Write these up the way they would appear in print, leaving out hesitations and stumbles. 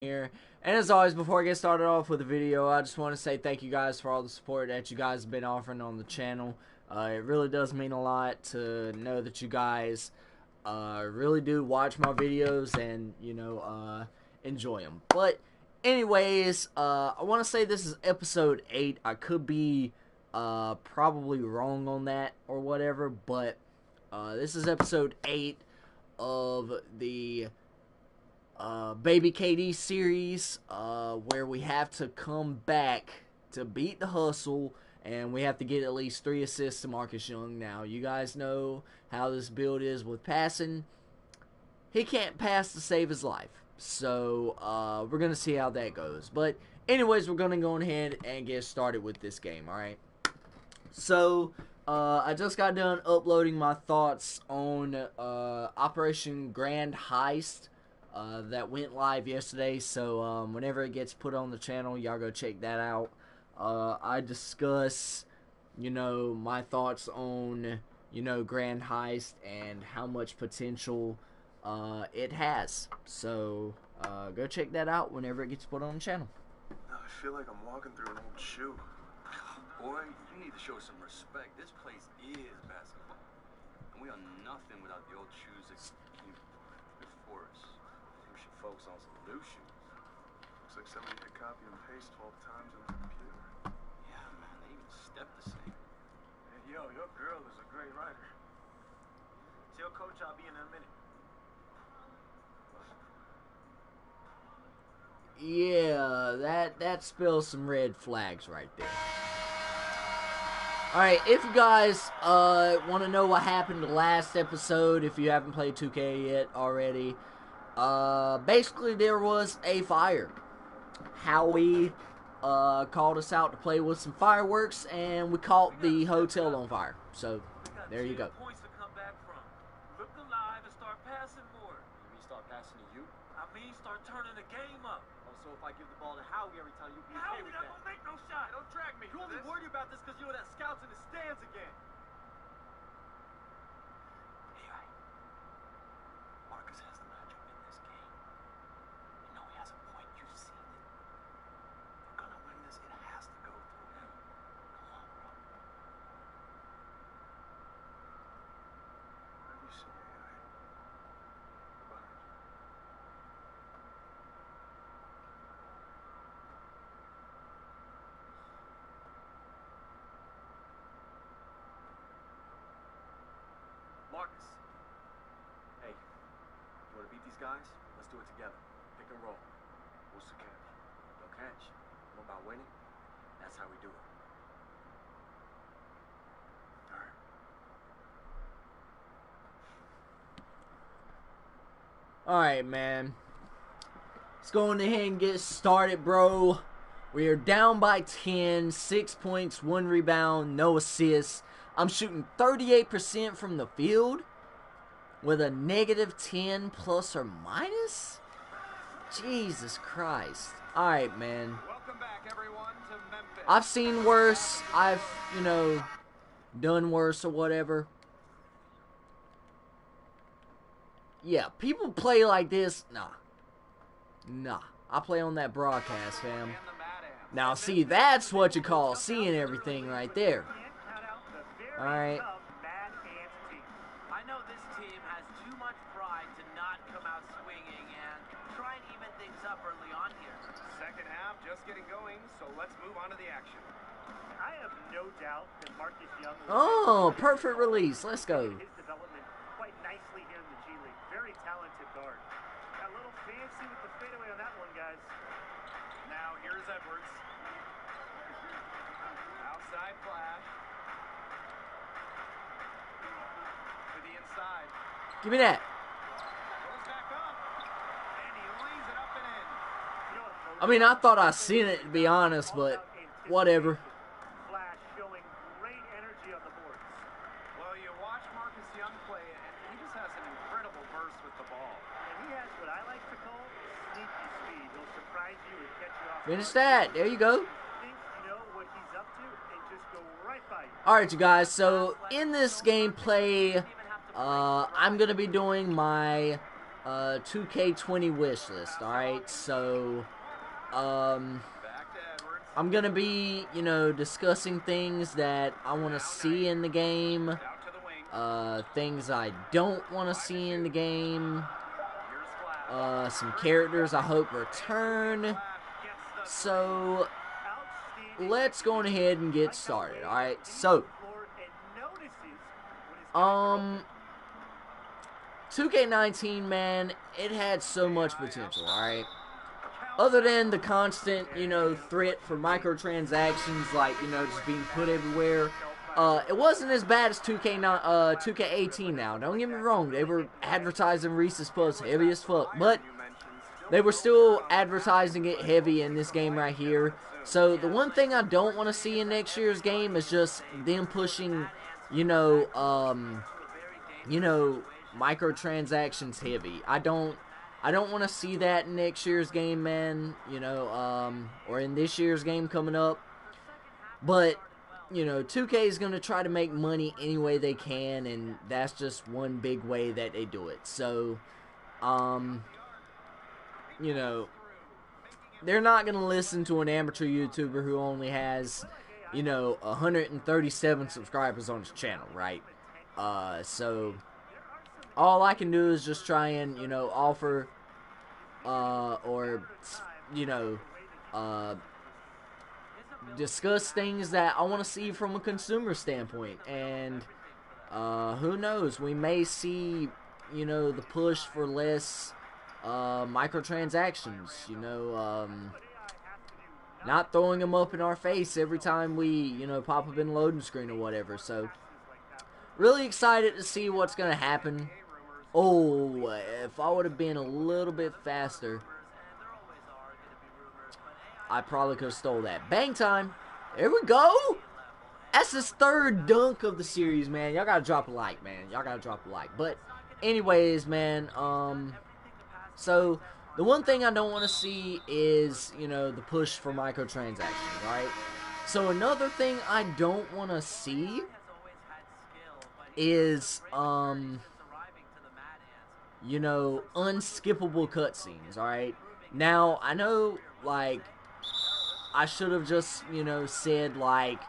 Here. And as always, before I get started off with the video, I just want to say thank you guys for all the support that you guys have been offering on the channel. It really does mean a lot to know that you guys really do watch my videos and, enjoy them. But anyways, I want to say this is episode 8. I could be probably wrong on that or whatever, but this is episode 8 of the Baby KD series, where we have to come back to beat the hustle, and we have to get at least 3 assists to Marcus Young. Now, you guys know how this build is with passing. He can't pass to save his life, so we're going to see how that goes. But anyways, we're going to go ahead and get started with this game, alright? So, I just got done uploading my thoughts on Operation Grand Heist. That went live yesterday, so whenever it gets put on the channel, y'all go check that out. I discuss, my thoughts on, Grand Heist and how much potential it has. So go check that out whenever it gets put on the channel. I feel like I'm walking through an old shoe. Boy, you need to show some respect. This place is basketball, and we are nothing without the old shoes that came before us. We should focus on some new shoes. Looks like somebody hit copy and paste 12 times on the computer. Yeah, man, they even step the same. Hey, yo, your girl is a great writer. Tell Coach I'll be in a minute. Yeah, that spills some red flags right there. Alright, if you guys want to know what happened last episode, if you haven't played 2K yet already, basically there was a fire. Howie called us out to play with some fireworks, and we caught the hotel on fire. So, there you go. Points to come back from. Look alive and start passing more. You mean start passing to you? I mean, start turning the game up. Oh, so if I give the ball to Howie every time, you'll be okay Howie, with not that? gonna make no shot. Don't drag me. You only worried about this because you know that scout's in the stands again. Hey, Marcus has the matchup in this game. You know he has a point. You've seen it. If we're gonna win this, it has to go through him. Come on, bro. Have you seen AI? Behind you. Marcus. Hey, you want to beat these guys? Let's do it together. Pick and roll. What's the catch? No catch. What about winning? That's how we do it. Alright. Alright, man. Let's go on ahead and get started, bro. We are down by 10, 6 points, 1 rebound, no assists. I'm shooting 38% from the field with a negative 10 plus or minus? Jesus Christ. Alright, man. Welcome back, everyone, to Memphis. I've seen worse. I've, done worse or whatever. Yeah, people play like this. Nah. I play on that broadcast, fam. Now, see, that's what you call seeing everything right there. Alright. I know this team has too much pride to not come out swinging and try and even things up early on here. Second half just getting going, so let's move on to the action. I have no doubt that Marcus Young Oh, perfect release. Let's go. his development quite nicely here in the G League. Very talented guard. Got a little fancy with the fadeaway on that one, guys. Now here's Edwards. Outside flash. To the inside. Give me that. Goes back up. And he lays it up and in. You know what, I mean, I thought I seen it, to be honest, but whatever. Flash showing great energy on the boards. Well, you watch Marcus Young play, and he just has an incredible burst with the ball. And he has what I like to call sneaky speed. He'll surprise you and catch you off Finish guard. that. There you go. Think you know what he's up to and just go right by you. Alright, you guys. So, in this gameplay, I'm going to be doing my 2K20 wish list. Alright, so I'm gonna be, you know, discussing things that I want to see in the game, things I don't want to see in the game, some characters I hope return. So let's go ahead and get started. Alright, so 2K19, man, it had so much potential, alright? Other than the constant, you know, threat for microtransactions, like, you know, just being put everywhere, it wasn't as bad as 2K18 now. Don't get me wrong, they were advertising Reese's Puffs heavy as fuck, but they were still advertising it heavy in this game right here. So the one thing I don't want to see in next year's game is just them pushing, you know, microtransactions heavy. I don't want to see that in next year's game, man. You know, or in this year's game coming up. But, you know, 2K is going to try to make money any way they can, and that's just one big way that they do it. So, you know, they're not going to listen to an amateur YouTuber who only has, you know, 137 subscribers on his channel, right? So all I can do is just try and, you know, offer, or, you know, discuss things that I want to see from a consumer standpoint. And, who knows, we may see, you know, the push for less microtransactions, you know, not throwing them up in our face every time we, you know, pop up in the loading screen or whatever. So really excited to see what's going to happen. Oh, if I would have been a little bit faster, I probably could have stole that. Bang time. There we go. That's his third dunk of the series, man. Y'all got to drop a like, man. Y'all got to drop a like. But anyways, man, so the one thing I don't want to see is, you know, the push for microtransactions, right? So another thing I don't want to see is, you know, unskippable cutscenes, alright? Now, I know, like, I should have just, you know, said, like,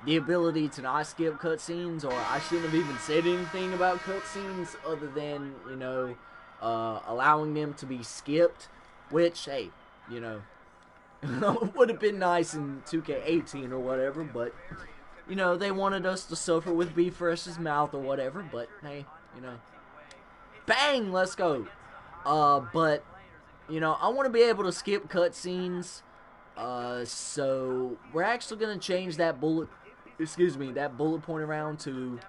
the ability to not skip cutscenes, or I shouldn't have even said anything about cutscenes other than, you know, allowing them to be skipped, which, hey, you know, would have been nice in 2K18 or whatever, but, you know, they wanted us to suffer with B Fresh's mouth or whatever, but, hey, you know, bang, let's go. But, you know, I want to be able to skip cutscenes, so we're actually going to change that bullet point around to,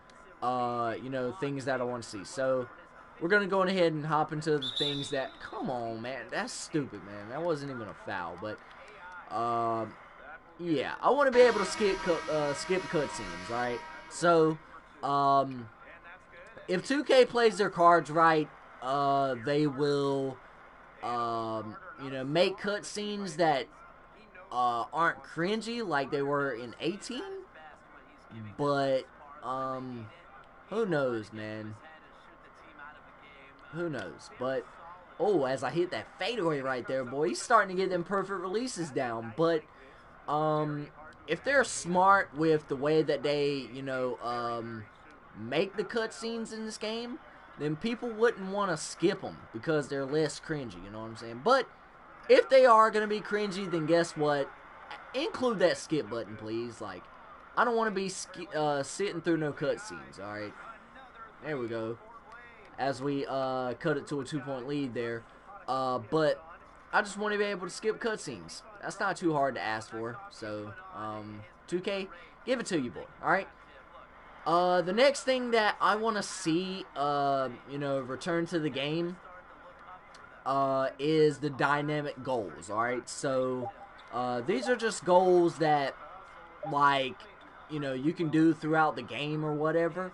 you know, things that I want to see. So we're going to go ahead and hop into the things that, come on, man, that's stupid, man. That wasn't even a foul, but, yeah, I want to be able to skip cutscenes, alright? So, if 2K plays their cards right, they will, you know, make cutscenes that, aren't cringy like they were in 18, but, who knows, man. Who knows, but, oh, as I hit that fadeaway right there, boy, he's starting to get them perfect releases down, but, if they're smart with the way that they, you know, make the cutscenes in this game, then people wouldn't want to skip them because they're less cringy, you know what I'm saying? But if they are going to be cringy, then guess what? Include that skip button, please. Like, I don't want to be sitting through no cutscenes, alright? There we go. As we cut it to a 2-point lead there. But I just want to be able to skip cutscenes. That's not too hard to ask for. So, 2K, give it to you, boy, alright? The next thing that I want to see, you know, return to the game, is the dynamic goals, alright? So, these are just goals that, like, you know, you can do throughout the game or whatever,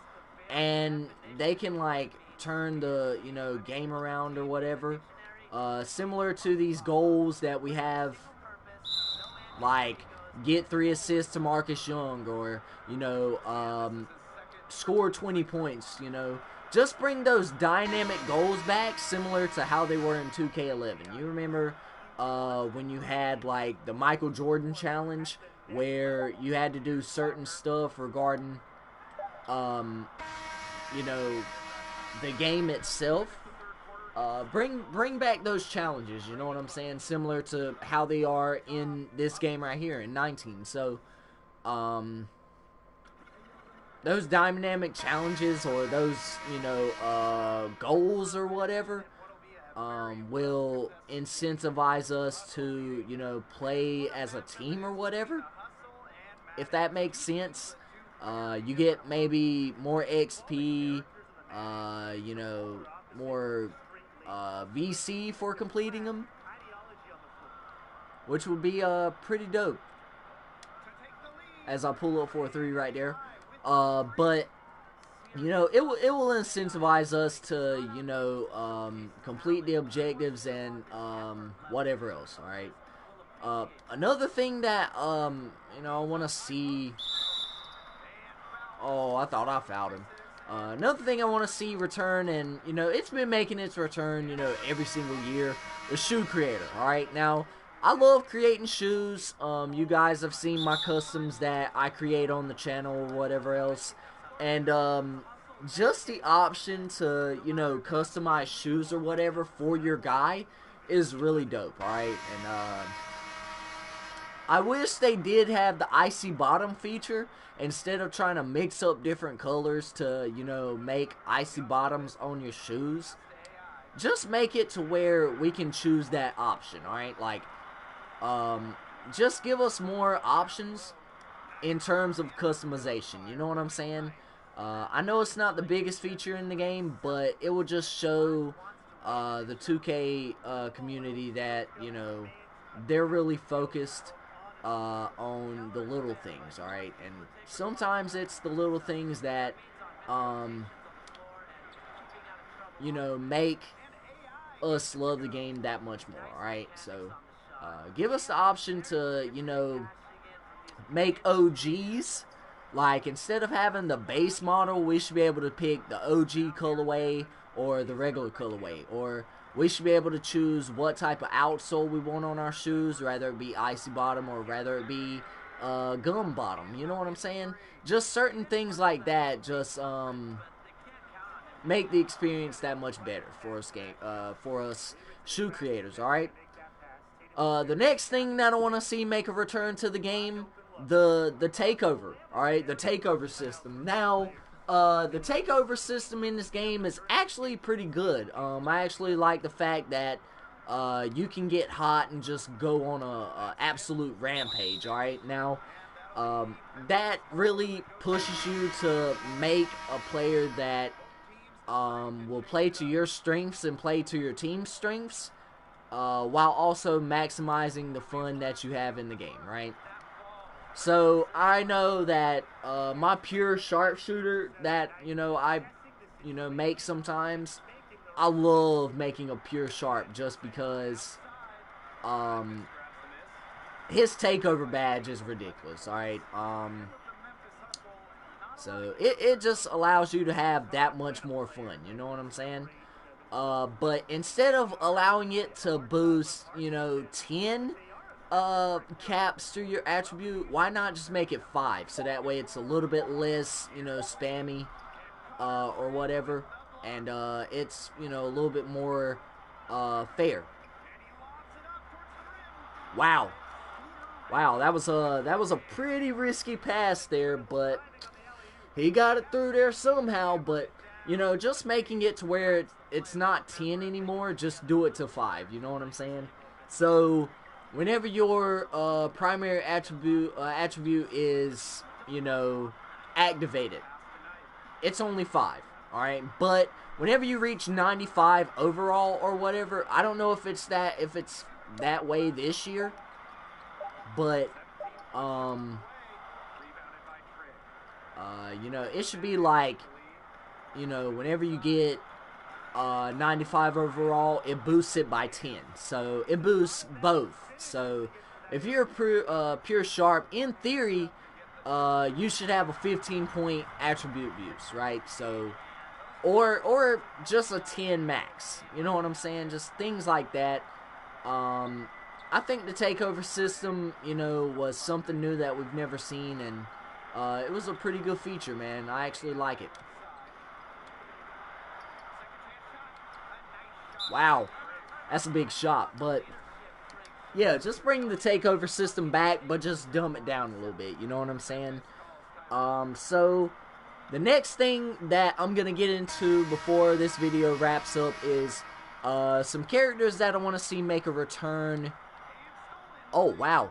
and they can, like, turn the, you know, game around or whatever, similar to these goals that we have, like, get 3 assists to Marcus Young, or, you know, score 20 points, you know, just bring those dynamic goals back, similar to how they were in 2K11. You remember when you had like the Michael Jordan challenge, where you had to do certain stuff regarding, you know, the game itself. Bring back those challenges, you know what I'm saying? Similar to how they are in this game right here in 19. So, those dynamic challenges, or those, you know, goals or whatever, will incentivize us to, you know, play as a team or whatever, if that makes sense. You get maybe more XP, you know, more VC for completing them, which would be pretty dope, as I pull up 4-3 right there. But you know, it will incentivize us to, you know, complete the objectives and whatever else. All right. Another thing that you know, I want to see. Oh, I thought I fouled him. Another thing I want to see return, and you know, it's been making its return, you know, every single year, the shoe creator. All right, now I love creating shoes. You guys have seen my customs that I create on the channel or whatever else, and just the option to, you know, customize shoes or whatever for your guy is really dope. All right, and I wish they did have the icy bottom feature, instead of trying to mix up different colors to, you know, make icy bottoms on your shoes. Just make it to where we can choose that option, alright? Like, just give us more options in terms of customization, you know what I'm saying? I know it's not the biggest feature in the game, but it will just show the 2K community that, you know, they're really focused on the little things, alright? And sometimes it's the little things that, you know, make us love the game that much more, alright? So, give us the option to, you know, make OGs. Like, instead of having the base model, we should be able to pick the OG colorway or the regular colorway, or we should be able to choose what type of outsole we want on our shoes, rather it be icy bottom or rather it be gum bottom. You know what I'm saying? Just certain things like that just make the experience that much better for us shoe creators. All right. The next thing that I want to see make a return to the game, the takeover. All right, the takeover system. Now, the takeover system in this game is actually pretty good. I actually like the fact that you can get hot and just go on a absolute rampage. All right, now that really pushes you to make a player that will play to your strengths and play to your team's strengths, while also maximizing the fun that you have in the game. Right. So I know that my pure sharpshooter that, you know, I, you know, make sometimes, I love making a pure sharp just because his takeover badge is ridiculous. All right. So it just allows you to have that much more fun. You know what I'm saying? But instead of allowing it to boost, you know, 10 caps through your attribute, why not just make it 5, so that way it's a little bit less, you know, spammy or whatever, and it's, you know, a little bit more fair. Wow, that was a pretty risky pass there, but he got it through there somehow. But, you know, just making it to where it's not 10 anymore, just do it to 5, you know what I'm saying? So whenever your primary attribute is, you know, activated, it's only 5, all right? But whenever you reach 95 overall or whatever, I don't know if it's that way this year, but you know, it should be like, you know, whenever you get 95 overall, it boosts it by 10. So it boosts both. So if you're pure sharp, in theory, you should have a 15-point attribute boost, right? So or just a 10 max. You know what I'm saying? Just things like that. I think the takeover system, you know, was something new that we've never seen, and it was a pretty good feature, man. I actually like it. Wow, that's a big shot, but yeah, just bring the takeover system back, but just dumb it down a little bit. You know what I'm saying? So the next thing that I'm gonna get into before this video wraps up is some characters that I want to see make a return. Oh wow!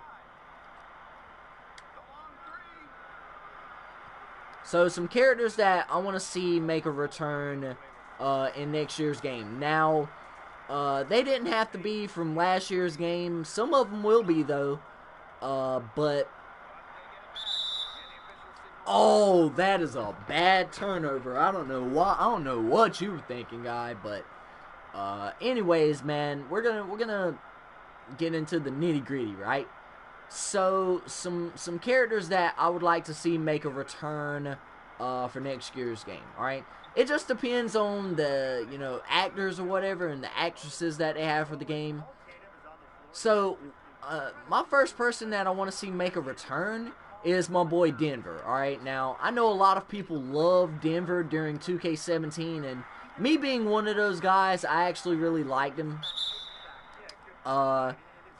So some characters that I want to see make a return in next year's game. Now, they didn't have to be from last year's game. Some of them will be though. But oh, that is a bad turnover. I don't know why. I don't know what you were thinking, guy. But anyways, man, we're gonna get into the nitty gritty, right? So some characters that I would like to see make a return for next year's game. All right, it just depends on the actors or whatever and the actresses that they have for the game. So my first person that I want to see make a return is my boy Denver. All right, now I know a lot of people love Denver during 2K17, and me being one of those guys, I actually really liked him.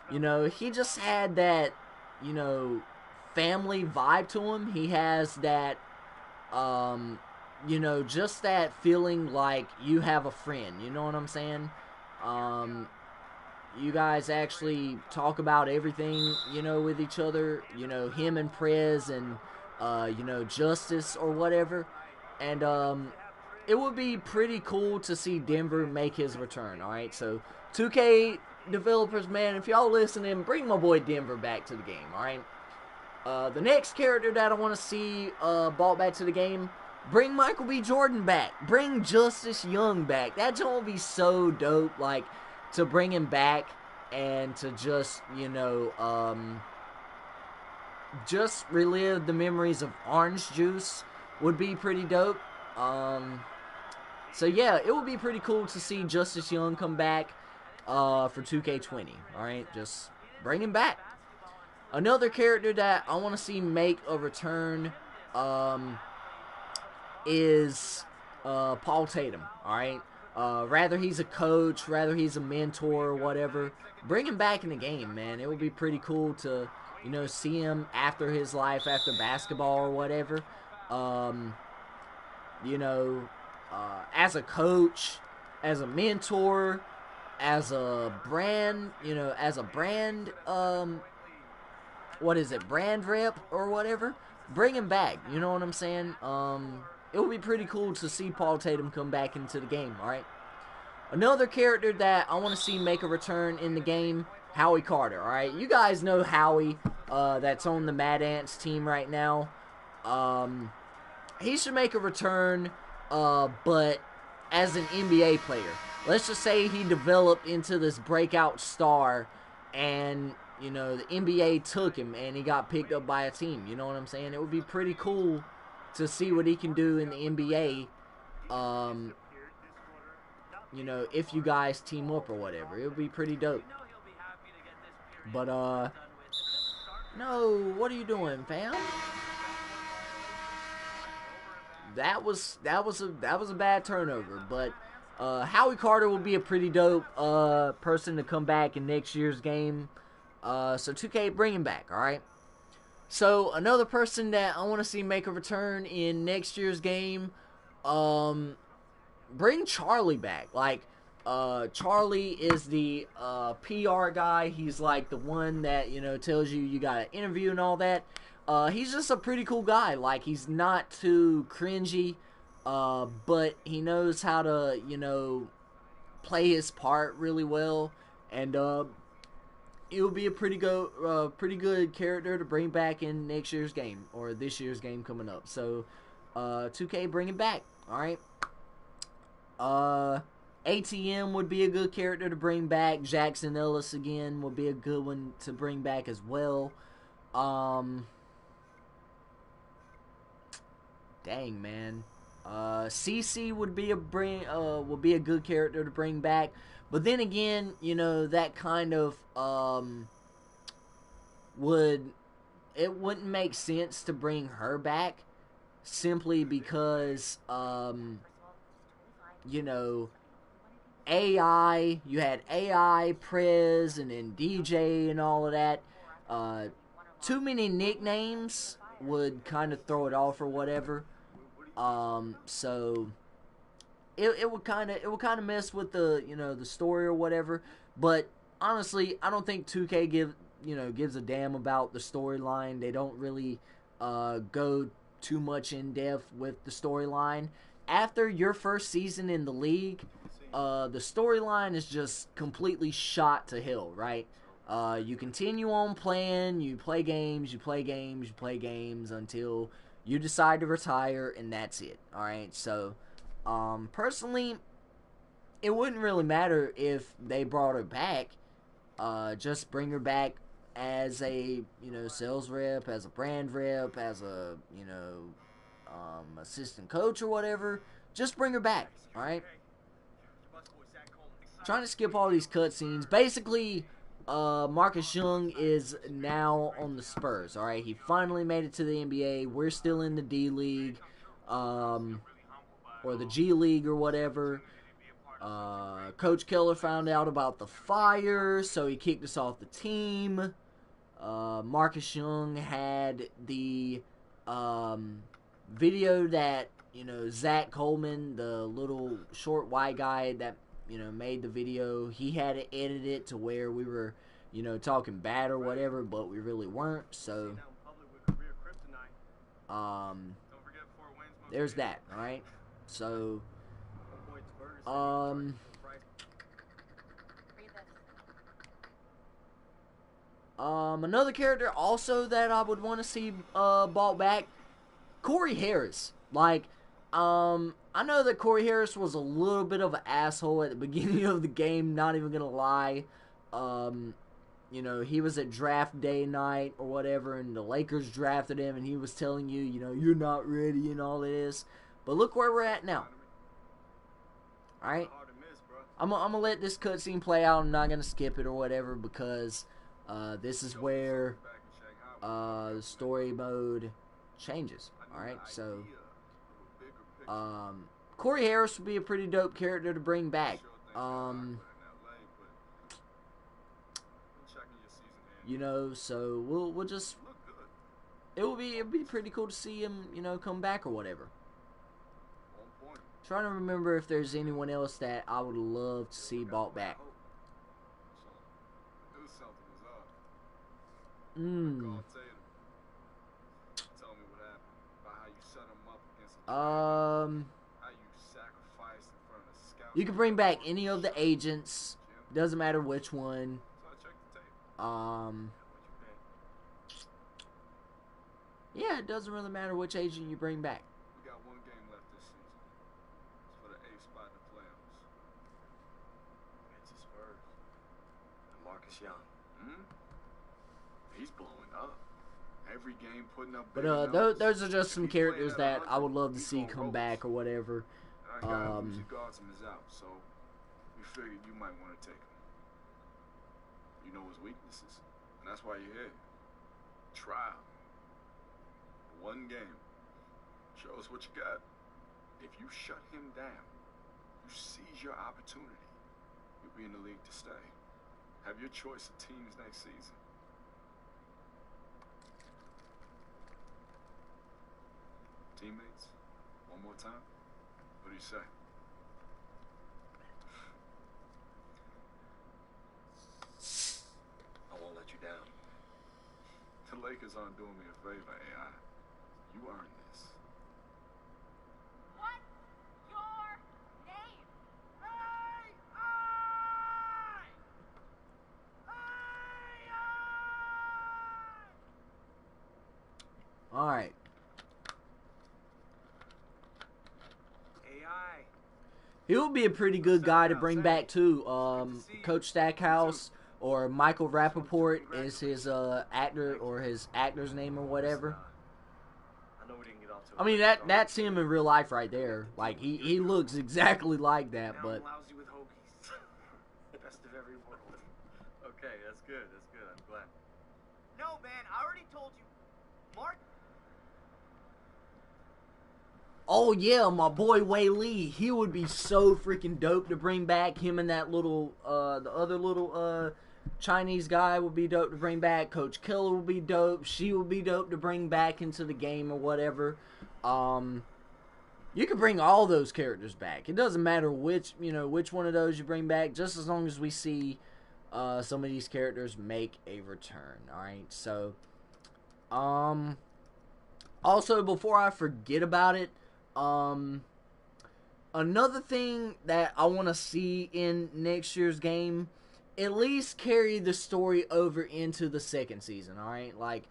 He just had that, family vibe to him. He has that, just that feeling like you have a friend. You know what I'm saying? You guys actually talk about everything, with each other. Him and Prez and, Justice or whatever. And, it would be pretty cool to see Denver make his return, alright? So, 2K developers, man, if y'all listening, bring my boy Denver back to the game, alright? The next character that I want to see brought back to the game, bring Michael B. Jordan back. Bring Justice Young back. That joint would be so dope, like, to bring him back and to just, just relive the memories of Orange Juice would be pretty dope. So yeah, it would be pretty cool to see Justice Young come back for 2K20. Alright, just bring him back. Another character that I want to see make a return is Paul Tatum. Alright, rather he's a coach, rather he's a mentor or whatever, bring him back in the game, man. It would be pretty cool to, see him after his life, after basketball or whatever. As a coach, as a mentor, as a brand, brand rep or whatever, bring him back, you know what I'm saying? It would be pretty cool to see Paul Tatum come back into the game, alright? Another character that I want to see make a return in the game, Howie Carter, alright? You guys know Howie, that's on the Mad Ants team right now. He should make a return, but as an NBA player. Let's just say he developed into this breakout star and, the NBA took him and he got picked up by a team. You know what I'm saying? It would be pretty cool to see what he can do in the NBA, if you guys team up or whatever. It would be pretty dope. But, no, what are you doing, fam? That was a bad turnover, but Howie Carter will be a pretty dope person to come back in next year's game. So 2K, bring him back, alright? So another person that I want to see make a return in next year's game, bring Charlie back. Like, Charlie is the PR guy. He's like the one that, tells you got an interview and all that. He's just a pretty cool guy. Like, he's not too cringy, but he knows how to, play his part really well, and it will be a pretty good character to bring back in next year's game, or this year's game coming up. So, 2K, bring him back, alright? ATM would be a good character to bring back. Jackson Ellis, again, would be a good one to bring back as well. Dang, man. CC would be a good character to bring back, but then again, you know, that kind of wouldn't make sense to bring her back simply because you know, you had AI, Prez, and then DJ and all of that. Too many nicknames would kind of throw it off or whatever. So it would kind of mess with the, you know, the story or whatever. But honestly, I don't think 2K gives a damn about the storyline. They don't really go too much in depth with the storyline. After your first season in the league, the storyline is just completely shot to hell, right? You continue on playing, you play games until you decide to retire, and that's it. Alright, so personally, it wouldn't really matter if they brought her back. Just bring her back as a, you know, sales rep, as a brand rep, as a, you know, assistant coach or whatever. Just bring her back, alright? Trying to skip all these cutscenes. Basically, Marcus Young is now on the Spurs, alright? He finally made it to the NBA. We're still in the D League, or the G League or whatever. Coach Keller found out about the fire, so he kicked us off the team. Marcus Young had the video that, you know, Zach Coleman, the little short white guy that, you know, made the video, he had it edited to where we were, you know, talking bad or whatever, but we really weren't. So there's that. All right, so another character also that I would want to see brought back, Corey Harris. Like, I know that Corey Harris was a little bit of an asshole at the beginning of the game, not even gonna lie. You know, he was at draft day night or whatever, and the Lakers drafted him, and he was telling you, you know, you're not ready and all this. But look where we're at now. Alright? I'm gonna let this cutscene play out. I'm not gonna skip it or whatever, because this is where the story mode changes. Alright, so Corey Harris would be a pretty dope character to bring back. You know, so we'll just, it'll be pretty cool to see him, you know, come back or whatever. Trying to remember if there's anyone else that I would love to see brought back. You can bring back any of the agents. Doesn't matter which one. Yeah, it doesn't really matter which agent you bring back. We got one game left this season. It's for the 8th spot in the playoffs. Against the Spurs. And Marcus Young. He's blowing up. Every game putting up. But those are just some characters that I would love to see come back or whatever. Our guy who usually guards him is out, so we figured you might want to take him. You know his weaknesses, and that's why you're here. Trial. One game. Show us what you got. If you shut him down, you seize your opportunity. You'll be in the league to stay. Have your choice of teams next season. Teammates, one more time? What do you say? I won't let you down. The Lakers aren't doing me a favor, AI. You earned this. What's your name? Alright. AI. He would be a pretty good guy to bring back too. Coach Stackhouse or Michael Rappaport is his actor or his actor's name or whatever. I know we didn't get off I mean, that's him in real life right there. Like, he looks exactly like that, Now but... I'm lousy with hoagies. Best of every world. Okay, that's good. That's good. I'm glad. No, man, I already told you. Mark. Oh, yeah, my boy Wei Lee. He would be so freaking dope to bring back. Him and that little, the other little, Chinese guy would be dope to bring back. Coach Killer would be dope. She would be dope to bring back into the game or whatever. You can bring all those characters back. It doesn't matter which one of those you bring back, just as long as we see some of these characters make a return. Alright, so also, before I forget about it, another thing that I want to see in next year's game, at least carry the story over into the second season, alright? Like,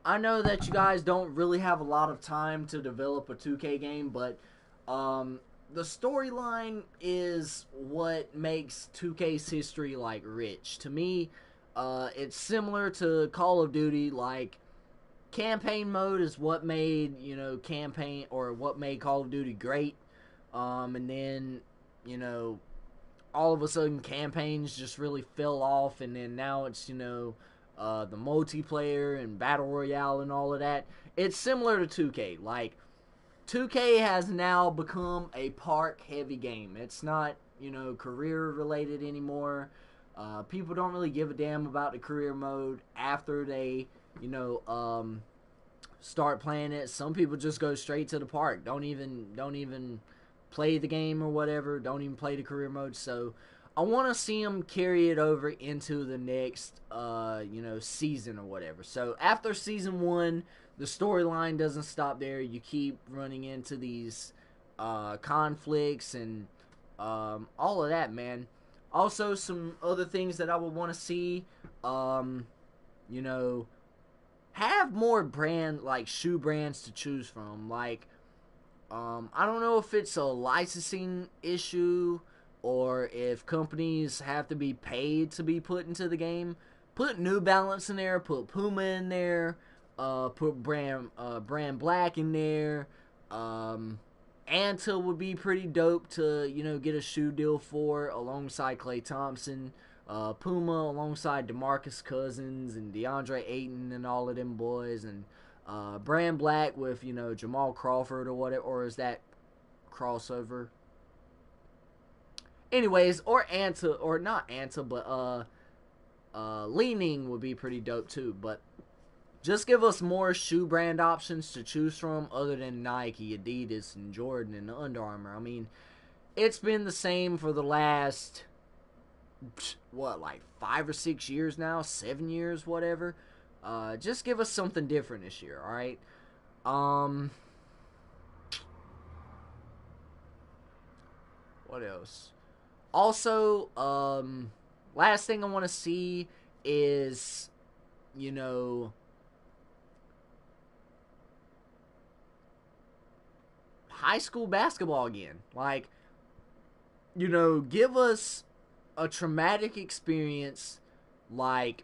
I know that you guys don't really have a lot of time to develop a 2K game, but the storyline is what makes 2K's history, like, rich. To me, it's similar to Call of Duty. Like, campaign mode is what made, what made Call of Duty great. And then, all of a sudden campaigns just really fell off, and then now it's, the multiplayer and Battle Royale and all of that. It's similar to 2K. Like, 2K has now become a park-heavy game. It's not, career-related anymore. People don't really give a damn about the career mode after they, start playing it. Some people just go straight to the park. Don't even play the game or whatever. Don't even play the career mode. So I want to see them carry it over into the next, season or whatever. So after season 1, the storyline doesn't stop there. You keep running into these conflicts and all of that, man. Also, some other things that I would want to see, have more shoe brands to choose from. Like, I don't know if it's a licensing issue or if companies have to be paid to be put into the game. Put New Balance in there, put Puma in there, put Brand Black in there. Anta would be pretty dope to, get a shoe deal for alongside Klay Thompson. Puma alongside DeMarcus Cousins and DeAndre Ayton and all of them boys. And Brand Black with, Jamal Crawford or whatever. Or is that crossover? Anyways, or Anta, or not Anta, but Leaning would be pretty dope too. But just give us more shoe brand options to choose from other than Nike, Adidas, and Jordan, and Under Armour. I mean, it's been the same for the last, 5 or 6 years now? 7 years, whatever. Just give us something different this year, alright? What else? Also, last thing I want to see is, high school basketball again. Like, give us a traumatic experience, like,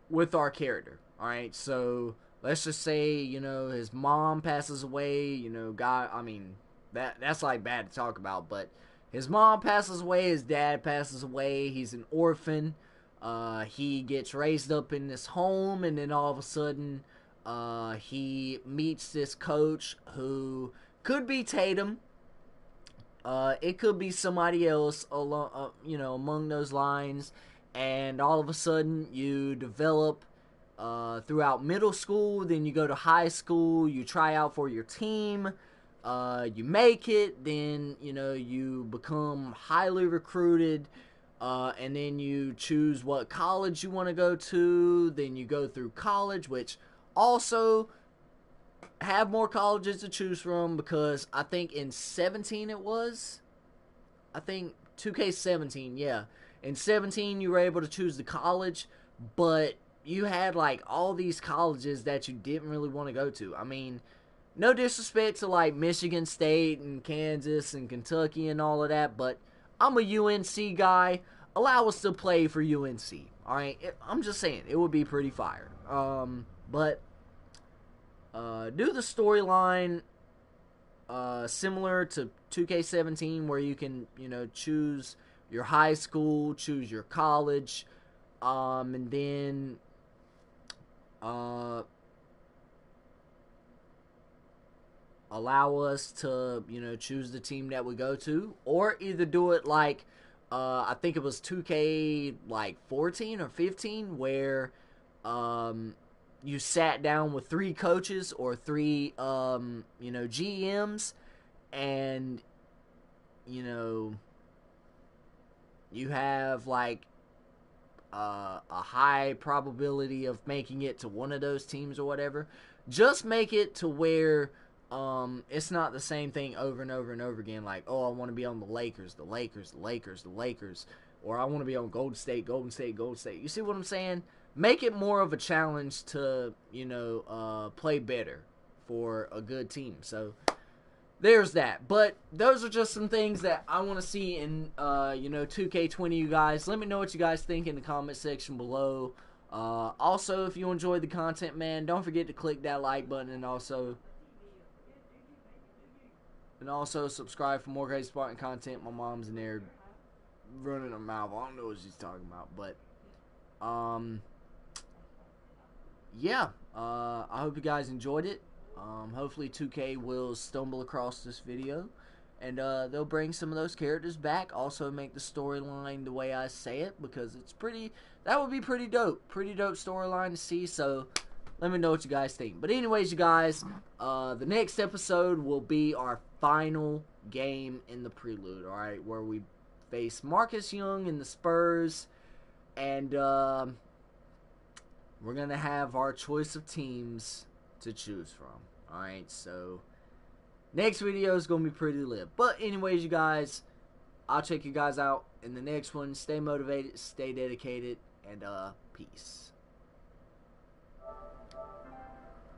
with our character. Alright, so let's just say, his mom passes away, that's like bad to talk about, but his mom passes away, his dad passes away, he's an orphan, he gets raised up in this home, and then all of a sudden, he meets this coach who could be Tatum, it could be somebody else along, among those lines, and all of a sudden, you develop, throughout middle school, then you go to high school, you try out for your team, you make it, then, you become highly recruited, and then you choose what college you want to go to, then you go through college, which also have more colleges to choose from, because I think in 17 it was, I think 2K17, yeah, in 17 you were able to choose the college, but you had, all these colleges that you didn't really want to go to. I mean, no disrespect to, Michigan State and Kansas and Kentucky and all of that, but I'm a UNC guy. Allow us to play for UNC, alright? I'm just saying, it would be pretty fire. But do the storyline similar to 2K17, where you can, choose your high school, choose your college, and then allow us to, choose the team that we go to, or either do it like, I think it was 2K like 14 or 15, where you sat down with 3 coaches or 3 GMs, and you have like a high probability of making it to one of those teams or whatever. Just make it to where it's not the same thing over and over and over again. Like, oh, I want to be on the Lakers, or I want to be on Golden State. You see what I'm saying? Make it more of a challenge to, play better for a good team. So there's that. But those are just some things that I want to see in, 2K20, you guys. Let me know what you guys think in the comment section below. Also, if you enjoyed the content, man, don't forget to click that like button, and also subscribe for more Crazyspartan content. My mom's in there running her mouth. I don't know what she's talking about, but yeah. I hope you guys enjoyed it. Hopefully 2K will stumble across this video, and they'll bring some of those characters back. Also make the storyline the way I say it, because it's that would be pretty dope storyline to see. So let me know what you guys think. But anyways, you guys, the next episode will be our final game in the prelude, alright, where we face Marcus Young and the Spurs, and we're gonna have our choice of teams to choose from. Alright, so next video is gonna be pretty lit. But anyways, you guys, I'll check you guys out in the next one. Stay motivated, stay dedicated, and peace.